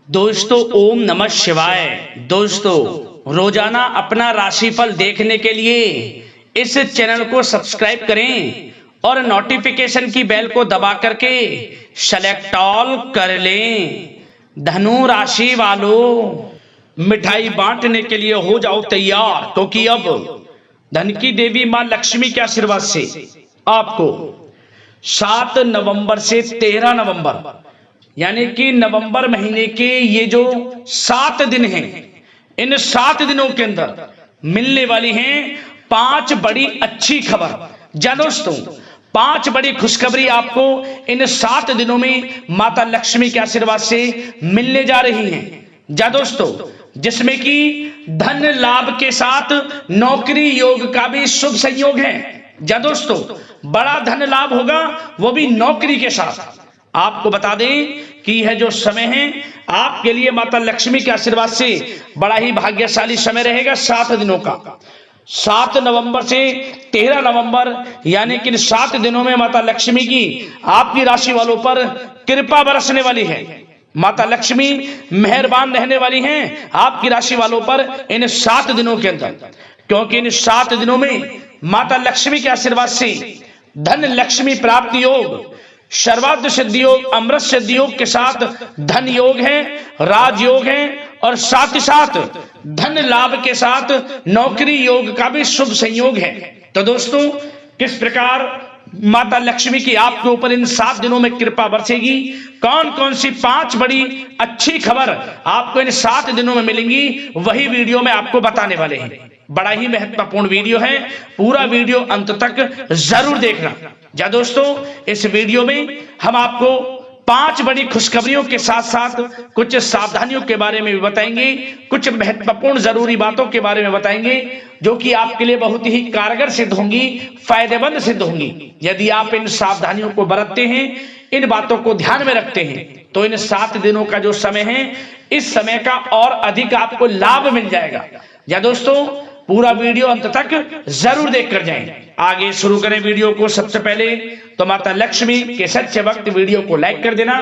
दोस्तों ओम नमः शिवाय। दोस्तों रोजाना अपना राशिफल देखने के लिए इस चैनल को सब्सक्राइब करें और नोटिफिकेशन की बेल को दबा करके सेलेक्ट ऑल कर लें। धनु राशि वालों, मिठाई बांटने के लिए हो जाओ तैयार, क्योंकि अब धन की देवी मां लक्ष्मी के आशीर्वाद से आपको 7 नवंबर से 13 नवंबर यानी कि नवंबर महीने के ये जो 7 दिन हैं, इन 7 दिनों के अंदर मिलने वाली हैं 5 बड़ी अच्छी खबर। जा दोस्तों, 5 बड़ी खुशखबरी आपको इन 7 दिनों में माता लक्ष्मी के आशीर्वाद से मिलने जा रही हैं। जा दोस्तों, जिसमें कि धन लाभ के साथ नौकरी योग का भी शुभ संयोग है। जा दोस्तों, बड़ा धन लाभ होगा, वो भी नौकरी के साथ। आपको बता दें कि यह जो समय है आपके लिए माता लक्ष्मी के आशीर्वाद से बड़ा ही भाग्यशाली समय रहेगा 7 दिनों का। 7 नवंबर से 13 नवंबर यानी कि 7 दिनों में माता लक्ष्मी की आपकी राशि वालों पर कृपा बरसने वाली है। माता लक्ष्मी मेहरबान रहने वाली हैं आपकी राशि वालों पर इन 7 दिनों के अंदर, क्योंकि इन 7 दिनों में माता लक्ष्मी के आशीर्वाद से धन लक्ष्मी प्राप्ति योग, सर्वार्थ सिद्धि योग, अमृत सिद्धि योग के साथ धन योग है, राजयोग है और साथ ही साथ धन लाभ के साथ नौकरी योग का भी शुभ संयोग है। तो दोस्तों, किस प्रकार माता लक्ष्मी की आपके ऊपर इन 7 दिनों में कृपा बरसेगी, कौन कौन सी 5 बड़ी अच्छी खबर आपको इन 7 दिनों में मिलेंगी, वही वीडियो में आपको बताने वाले हैं। बड़ा ही महत्वपूर्ण वीडियो है, पूरा वीडियो अंत तक जरूर देखना। जा दोस्तों, इस वीडियो में हम आपको 5 बड़ी खुशखबरियों के साथ साथ कुछ सावधानियों के बारे में भी बताएंगे, कुछ महत्वपूर्ण जरूरी बातों के बारे में बताएंगे जो कि आपके लिए बहुत ही कारगर सिद्ध होंगी, फायदेमंद सिद्ध होंगी। यदि आप इन सावधानियों को बरतते हैं, इन बातों को ध्यान में रखते हैं, तो इन 7 दिनों का जो समय है, इस समय का और अधिक आपको लाभ मिल जाएगा। या दोस्तों, पूरा वीडियो अंत तक जरूर देख कर जाएं। आगे शुरू करें वीडियो को। सबसे पहले तो माता लक्ष्मी के सच्चे भक्त वीडियो को लाइक कर देना,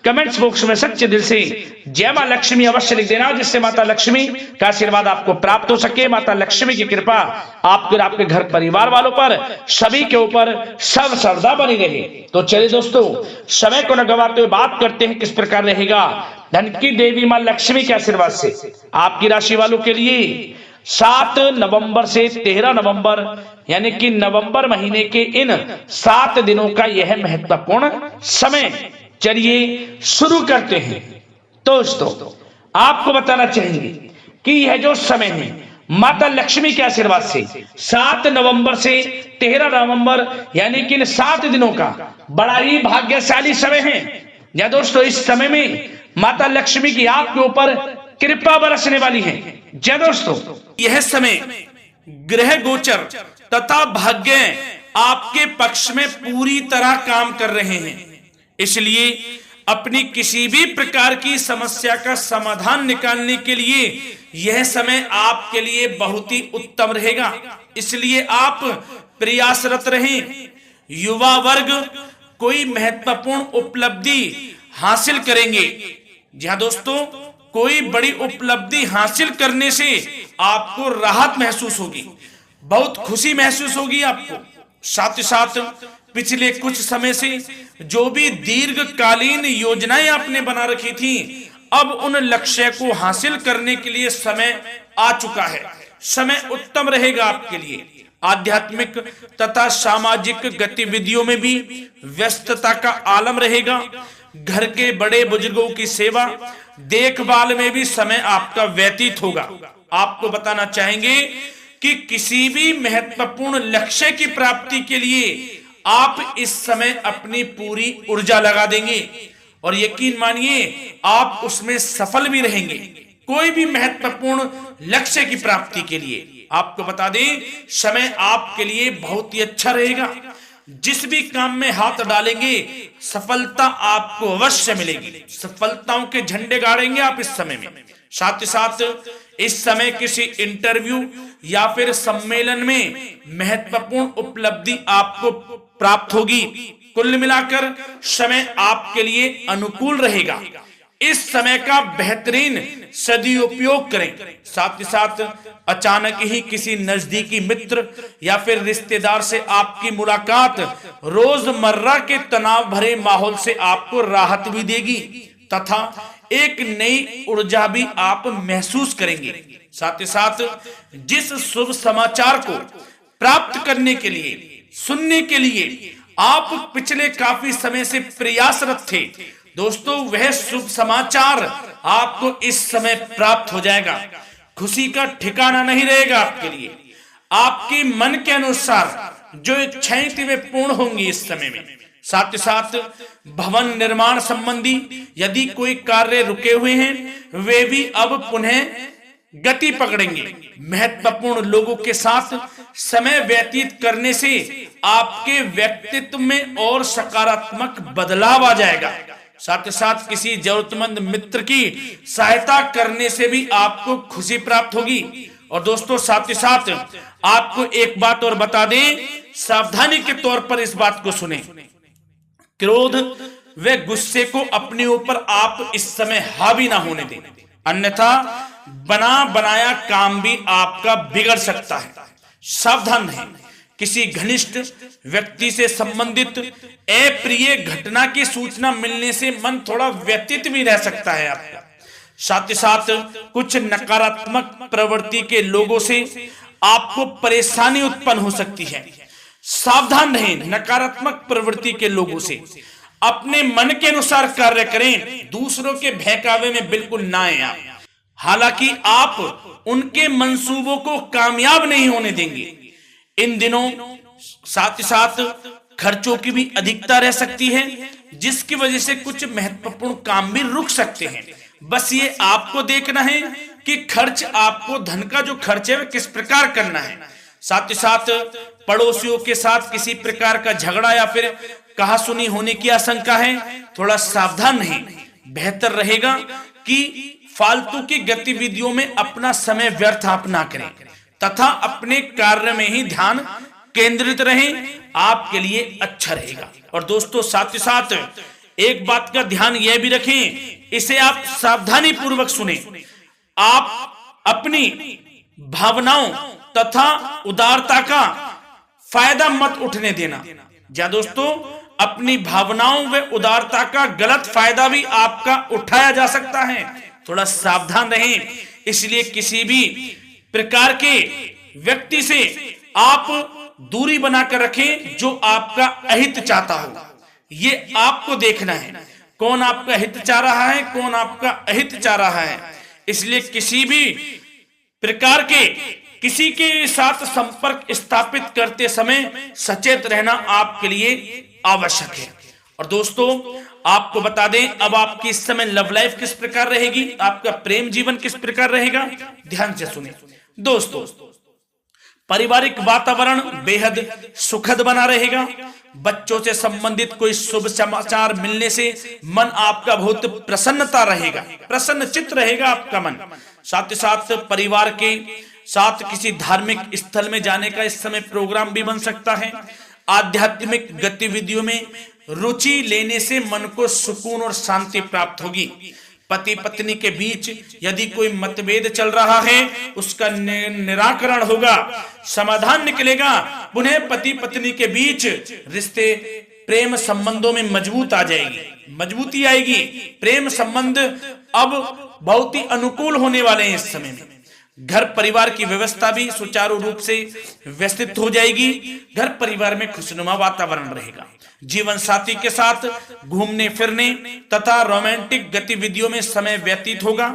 कमेंट्स बॉक्स में सच्चे दिल से जय मां लक्ष्मी अवश्य लिख देना, जिससे माता लक्ष्मी का आशीर्वाद आपको प्राप्त हो सके। माता लक्ष्मी की कृपा आपके और आपके घर परिवार वालों पर, सभी के ऊपर सर्वदा बनी रहे। तो चलिए दोस्तों, समय को न गवाते हुए बात करते हैं किस प्रकार रहेगा धन की देवी मां लक्ष्मी के आशीर्वाद से आपकी राशि वालों के लिए 7 नवंबर से 13 नवंबर यानी कि नवंबर महीने के इन 7 दिनों का यह महत्वपूर्ण समय। चलिए शुरू करते हैं। दोस्तों, आपको बताना चाहेंगे कि यह जो समय है माता लक्ष्मी के आशीर्वाद से 7 नवंबर से 13 नवंबर यानी कि इन 7 दिनों का बड़ा ही भाग्यशाली समय है। या दोस्तों, इस समय में माता लक्ष्मी की आपके ऊपर कृपा बरसने वाली है। जय दोस्तों, यह समय ग्रह गोचर तथा भाग्य आपके पक्ष में पूरी तरह काम कर रहे हैं, इसलिए अपनी किसी भी प्रकार की समस्या का समाधान निकालने के लिए यह समय आपके लिए बहुत ही उत्तम रहेगा। इसलिए आप प्रयासरत रहें। युवा वर्ग कोई महत्वपूर्ण उपलब्धि हासिल करेंगे। जी हाँ दोस्तों, कोई बड़ी उपलब्धि हासिल करने से आपको राहत महसूस होगी, बहुत खुशी महसूस होगी आपको। साथ ही साथ पिछले कुछ समय से जो भी दीर्घकालीन योजनाएं आपने बना रखी थी, अब उन लक्ष्य को हासिल करने के लिए समय आ चुका है। समय उत्तम रहेगा आपके लिए। आध्यात्मिक तथा सामाजिक गतिविधियों में भी व्यस्तता का आलम रहेगा। घर के बड़े बुजुर्गों की सेवा देखभाल में भी समय आपका व्यतीत होगा। आपको बताना चाहेंगे कि किसी भी महत्वपूर्ण लक्ष्य की प्राप्ति के लिए आप इस समय अपनी पूरी ऊर्जा लगा देंगे और यकीन मानिए आप उसमें सफल भी रहेंगे। कोई भी महत्वपूर्ण लक्ष्य की प्राप्ति के लिए आपको बता दें, समय आपके लिए बहुत ही अच्छा रहेगा। जिस भी काम में हाथ डालेंगे सफलता आपको अवश्य मिलेगी। सफलताओं के झंडे गाड़ेंगे आप इस समय में। साथ ही साथ इस समय किसी इंटरव्यू या फिर सम्मेलन में महत्वपूर्ण उपलब्धि आपको प्राप्त होगी। कुल मिलाकर समय आपके लिए अनुकूल रहेगा। इस समय का बेहतरीन सदुपयोग करें। साथ ही साथ अचानक ही किसी नजदीकी मित्र या फिर रिश्तेदार से आपकी मुलाकात रोजमर्रा के तनाव भरे माहौल से आपको राहत भी देगी तथा एक नई ऊर्जा भी आप महसूस करेंगे। साथ ही साथ जिस शुभ समाचार को प्राप्त करने के लिए, सुनने के लिए आप पिछले काफी समय से प्रयासरत थे दोस्तों, वह शुभ समाचार आपको इस समय प्राप्त हो जाएगा। खुशी का ठिकाना नहीं रहेगा आपके लिए। आपके मन के अनुसार जो इच्छाएं थी वे पूर्ण होंगी इस समय में। साथ ही साथ भवन निर्माण संबंधी यदि कोई कार्य रुके हुए हैं वे भी अब पुनः गति पकड़ेंगे। महत्वपूर्ण लोगों के साथ समय व्यतीत करने से आपके व्यक्तित्व में और सकारात्मक बदलाव आ जाएगा। साथ ही साथ किसी जरूरतमंद मित्र की सहायता करने से भी आपको खुशी प्राप्त होगी। और दोस्तों साथ ही साथ आपको एक बात और बता दें, सावधानी के तौर पर इस बात को सुने। क्रोध व गुस्से को अपने ऊपर आप इस समय हावी ना होने दें, अन्यथा बना बनाया काम भी आपका बिगड़ सकता है। सावधान रहें। किसी घनिष्ठ व्यक्ति से संबंधित अप्रिय घटना की सूचना मिलने से मन थोड़ा व्यतीत भी रह सकता है आपका। साथ ही साथ कुछ नकारात्मक प्रवृत्ति के लोगों से आपको परेशानी उत्पन्न हो सकती है। सावधान रहें नकारात्मक प्रवृत्ति के लोगों से। अपने मन के अनुसार कार्य करें, दूसरों के बहकावे में बिल्कुल ना आए आप। हालांकि आप उनके मंसूबों को कामयाब नहीं होने देंगे। इन दिनों साथ ही साथ खर्चों की भी अधिकता रह सकती है, जिसकी वजह से कुछ महत्वपूर्ण काम भी रुक सकते हैं। बस ये आपको देखना है कि खर्च, आपको धन का जो खर्च है वह किस प्रकार करना है। साथ ही साथ पड़ोसियों के साथ किसी प्रकार का झगड़ा या फिर कहासुनी होने की आशंका है, थोड़ा सावधान रहें। बेहतर रहेगा कि फालतू की गतिविधियों में अपना समय व्यर्थ आप ना करें तथा अपने कार्य में ही ध्यान केंद्रित रहें, आपके लिए अच्छा रहेगा। और दोस्तों साथ ही साथ एक बात का ध्यान यह भी रखें, इसे आप सावधानी पूर्वक सुने। आप अपनी भावनाओं तथा उदारता का फायदा मत उठने देना। या दोस्तों अपनी भावनाओं व उदारता का गलत फायदा भी आपका उठाया जा सकता है, थोड़ा सावधान रहें। इसलिए किसी भी प्रकार के व्यक्ति से आप दूरी बनाकर रखें जो आपका अहित चाहता हो। ये आपको देखना है, कौन आपका हित चाह रहा है, कौन आपका अहित चाह रहा है। इसलिए किसी भी प्रकार के किसी के साथ संपर्क स्थापित करते समय सचेत रहना आपके लिए आवश्यक है। और दोस्तों आपको बता दें, अब आपकी इस समय लव लाइफ किस प्रकार रहेगी, आपका प्रेम जीवन किस प्रकार रहेगा, ध्यान से सुने। दोस्तों पारिवारिक वातावरण बेहद सुखद बना रहेगा। बच्चों से संबंधित कोई शुभ समाचार मिलने से मन आपका बहुत प्रसन्नता रहेगा, प्रसन्न चित्त रहेगा आपका मन। साथ ही साथ परिवार के साथ किसी धार्मिक स्थल में जाने का इस समय प्रोग्राम भी बन सकता है। आध्यात्मिक गतिविधियों में रुचि लेने से मन को सुकून और शांति प्राप्त होगी। पति पत्नी के बीच यदि कोई मतभेद चल रहा है उसका निराकरण होगा, समाधान निकलेगा। पुनः पति पत्नी के बीच रिश्ते प्रेम संबंधों में मजबूती आएगी। प्रेम संबंध अब बहुत ही अनुकूल होने वाले हैं इस समय में। घर परिवार की व्यवस्था भी सुचारू रूप से व्यवस्थित हो जाएगी। घर परिवार में खुशनुमा वातावरण रहेगा। जीवन साथी के साथ घूमने फिरने तथा रोमांटिक गतिविधियों में समय व्यतीत होगा।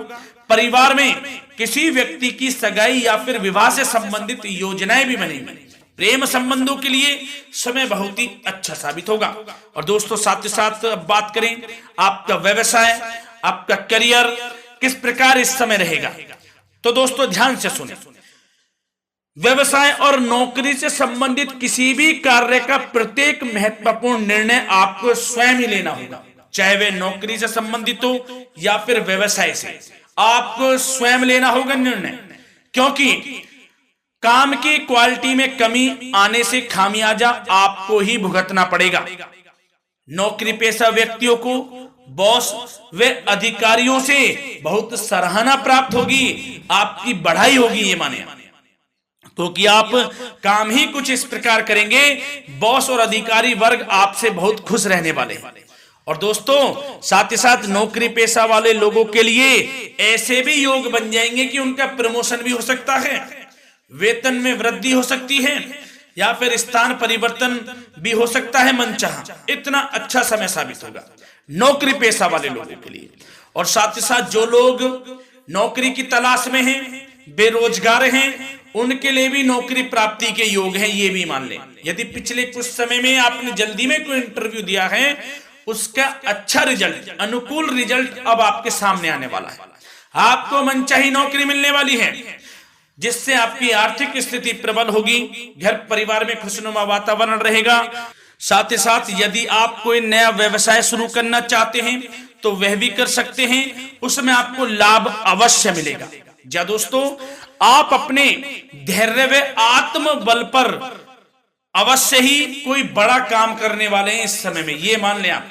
परिवार में किसी व्यक्ति की सगाई या फिर विवाह से संबंधित योजनाएं भी बनेंगी। प्रेम संबंधों के लिए समय बहुत ही अच्छा साबित होगा। और दोस्तों साथ ही साथ बात करें आपका व्यवसाय, आपका करियर किस प्रकार इस समय रहेगा, तो दोस्तों ध्यान से सुने। व्यवसाय और नौकरी से संबंधित किसी भी कार्य का प्रत्येक महत्वपूर्ण निर्णय आपको स्वयं ही लेना होगा, चाहे वे नौकरी से संबंधित हो या फिर व्यवसाय से। आपको स्वयं लेना होगा निर्णय, क्योंकि काम की क्वालिटी में कमी आने से खामियाजा आपको ही भुगतना पड़ेगा। नौकरी पेशा व्यक्तियों को बॉस व अधिकारियों से बहुत सराहना प्राप्त होगी, आपकी बढ़ाई होगी, ये माने। क्योंकि आप काम ही कुछ इस प्रकार करेंगे, बॉस और अधिकारी वर्ग आपसे बहुत खुश रहने वाले हैं। और दोस्तों साथ ही साथ नौकरी पेशा वाले लोगों के लिए ऐसे भी योग बन जाएंगे कि उनका प्रमोशन भी हो सकता है, वेतन में वृद्धि हो सकती है, या फिर स्थान परिवर्तन भी हो सकता है मनचाहा। इतना अच्छा समय साबित होगा नौकरी पेशा वाले लोगों के लिए। और साथ ही साथ जो लोग नौकरी की तलाश में हैं, बेरोजगार हैं, उनके लिए भी नौकरी प्राप्ति के योग हैं, ये भी मान लें। यदि पिछले कुछ समय में आपने जल्दी में कोई इंटरव्यू दिया है, उसका अच्छा रिजल्ट, अनुकूल रिजल्ट अब आपके सामने आने वाला है। आपको मनचाही नौकरी मिलने वाली है, जिससे आपकी आर्थिक स्थिति प्रबल होगी, घर परिवार में खुशनुमा वातावरण रहेगा। साथ ही साथ यदि आप कोई नया व्यवसाय शुरू करना चाहते हैं तो वह भी कर सकते हैं, उसमें आपको लाभ अवश्य मिलेगा। जा दोस्तों, आप अपने धैर्य व आत्मबल पर अवश्य ही कोई बड़ा काम करने वाले हैं इस समय में, ये मान लें आप।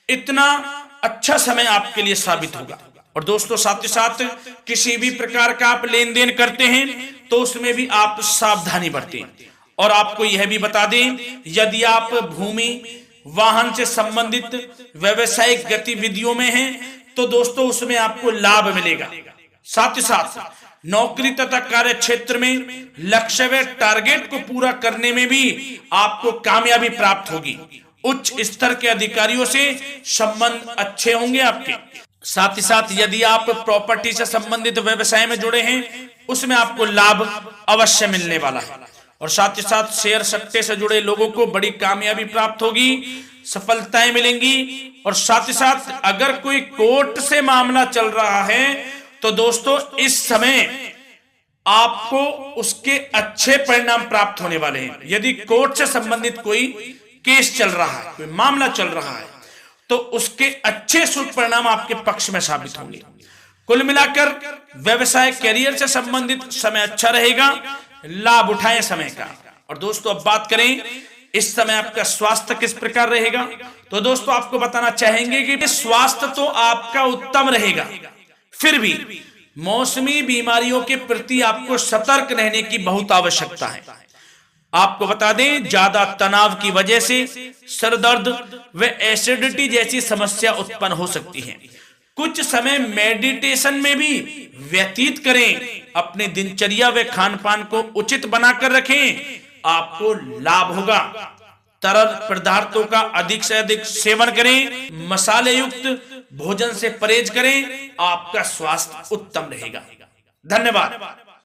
इतना अच्छा समय आपके लिए साबित होगा। और दोस्तों साथ ही साथ किसी भी प्रकार का आप लेन देन करते हैं तो उसमें भी आप सावधानी बरतें। और आपको यह भी बता दें, यदि आप भूमि वाहन से संबंधित व्यवसायिक गतिविधियों में हैं तो दोस्तों उसमें आपको लाभ मिलेगा। साथ ही साथ नौकरी तथा कार्य क्षेत्र में लक्ष्य व टारगेट को पूरा करने में भी आपको कामयाबी प्राप्त होगी। उच्च स्तर के अधिकारियों से संबंध अच्छे होंगे आपके। साथ ही साथ यदि आप प्रॉपर्टी से संबंधित व्यवसाय में जुड़े हैं, उसमें आपको लाभ अवश्य मिलने वाला है। और साथ ही साथ शेयर सट्टे से जुड़े लोगों को बड़ी कामयाबी प्राप्त होगी, सफलताएं मिलेंगी। और साथ ही साथ अगर कोई कोर्ट से मामला चल रहा है तो दोस्तों इस समय आपको उसके अच्छे परिणाम प्राप्त होने वाले हैं। यदि कोर्ट से संबंधित कोई केस चल रहा है, कोई मामला चल रहा है, तो उसके अच्छे शुभ परिणाम आपके पक्ष में साबित होंगे। कुल मिलाकर व्यवसाय कैरियर से संबंधित समय अच्छा रहेगा, लाभ उठाएं समय का। और दोस्तों अब बात करें इस समय आपका स्वास्थ्य किस प्रकार रहेगा, तो दोस्तों आपको बताना चाहेंगे कि स्वास्थ्य तो आपका उत्तम रहेगा, फिर भी मौसमी बीमारियों के प्रति आपको सतर्क रहने की बहुत आवश्यकता है। आपको बता दें, ज्यादा तनाव की वजह से सर दर्द व एसिडिटी जैसी समस्या उत्पन्न हो सकती है। कुछ समय मेडिटेशन में भी व्यतीत करें, अपने दिनचर्या व खान पान को उचित बनाकर रखें, आपको लाभ होगा। तरल पदार्थों का अधिक से अधिक सेवन करें, मसाले युक्त भोजन से परहेज करें, आपका स्वास्थ्य उत्तम रहेगा। धन्यवाद।